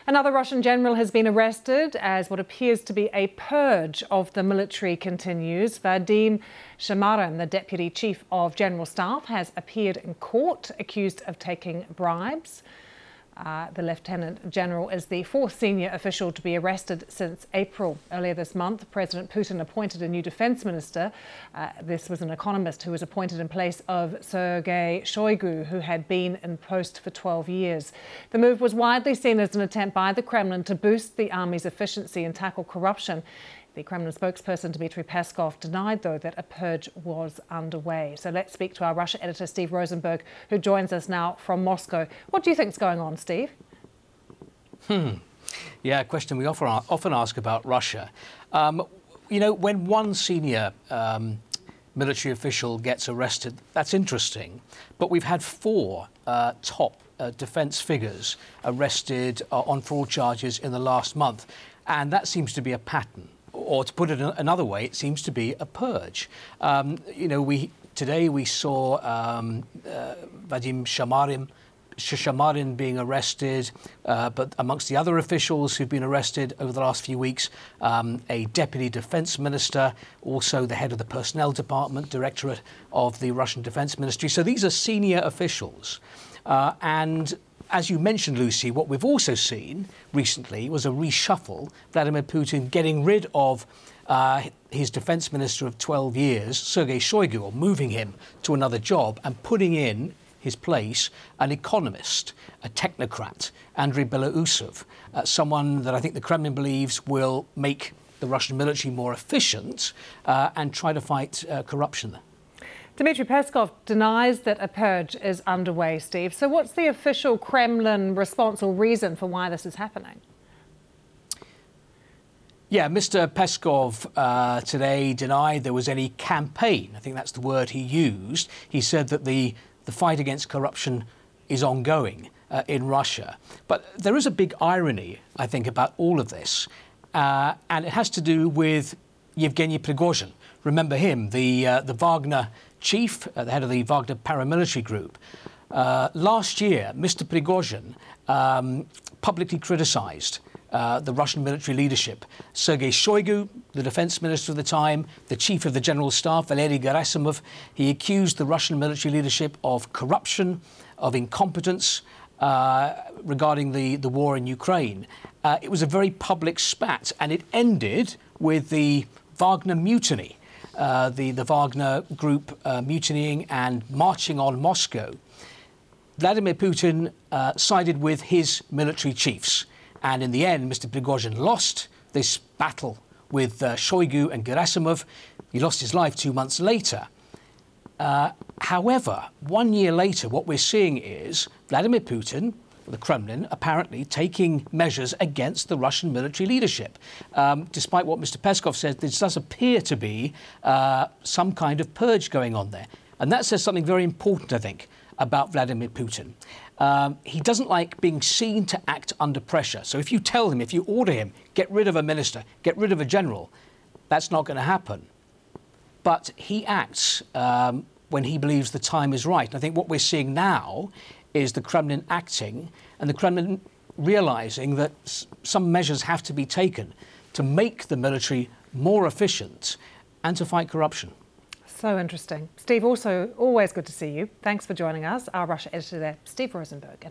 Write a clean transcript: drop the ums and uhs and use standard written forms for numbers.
Another Russian general has been arrested as what appears to be a purge of the military continues. Vadim Shamarin, the deputy chief of general staff, has appeared in court accused of taking bribes. The lieutenant general is the fourth senior official to be arrested since April. Earlier this month, President Putin appointed a new defence minister. This was an economist who was appointed in place of Sergei Shoigu, who had been in post for 12 years. The move was widely seen as an attempt by the Kremlin to boost the army's efficiency and tackle corruption. The Kremlin spokesperson, Dmitry Peskov, denied, though, that a purge was underway. So let's speak to our Russia editor, Steve Rosenberg, who joins us now from Moscow. What do you think is going on, Steve? Yeah, a question we often ask about Russia. You know, when one senior military official gets arrested, that's interesting. But we've had four top defence figures arrested on fraud charges in the last month. And that seems to be a pattern. Or to put it another way, it seems to be a purge. You know, today we saw Vadim Shamarin being arrested, but amongst the other officials who've been arrested over the last few weeks, a deputy defence minister, also the head of the personnel department, directorate of the Russian Defence Ministry. So these are senior officials. And as you mentioned, Lucy, what we've also seen recently was a reshuffle. Vladimir Putin getting rid of his defence minister of 12 years, Sergei Shoigu, or moving him to another job and putting in his place an economist, a technocrat, Andrei Belousov, someone that I think the Kremlin believes will make the Russian military more efficient and try to fight corruption there. Dmitry Peskov denies that a purge is underway, Steve. So what's the official Kremlin response or reason for why this is happening? Yeah, Mr. Peskov today denied there was any campaign. I think that's the word he used. He said that the fight against corruption is ongoing in Russia. But there is a big irony, I think, about all of this. And it has to do with Yevgeny Prigozhin. Remember him, the Wagner chief, the head of the Wagner paramilitary group. Last year, Mr. Prigozhin publicly criticised the Russian military leadership. Sergei Shoigu, the defence minister of the time, the chief of the general staff, Vladimir Putin, he accused the Russian military leadership of corruption, of incompetence regarding the war in Ukraine. It was a very public spat, and it ended with the Wagner mutiny. The Wagner group mutinying and marching on Moscow. Vladimir Putin sided with his military chiefs. And in the end, Mr. Prigozhin lost this battle with Shoigu and Gerasimov. He lost his life 2 months later. However, 1 year later, what we're seeing is Vladimir Putin, the Kremlin, apparently taking measures against the Russian military leadership. Despite what Mr. Peskov says, this does appear to be some kind of purge going on there. And that says something very important, I think, about Vladimir Putin. He doesn't like being seen to act under pressure. So if you tell him, if you order him, get rid of a minister, get rid of a general, that's not going to happen. But he acts when he believes the time is right. And I think what we're seeing now is the Kremlin acting and the Kremlin realising that some measures have to be taken to make the military more efficient and to fight corruption. So interesting. Steve, also always good to see you. Thanks for joining us. Our Russia editor there, Steve Rosenberg.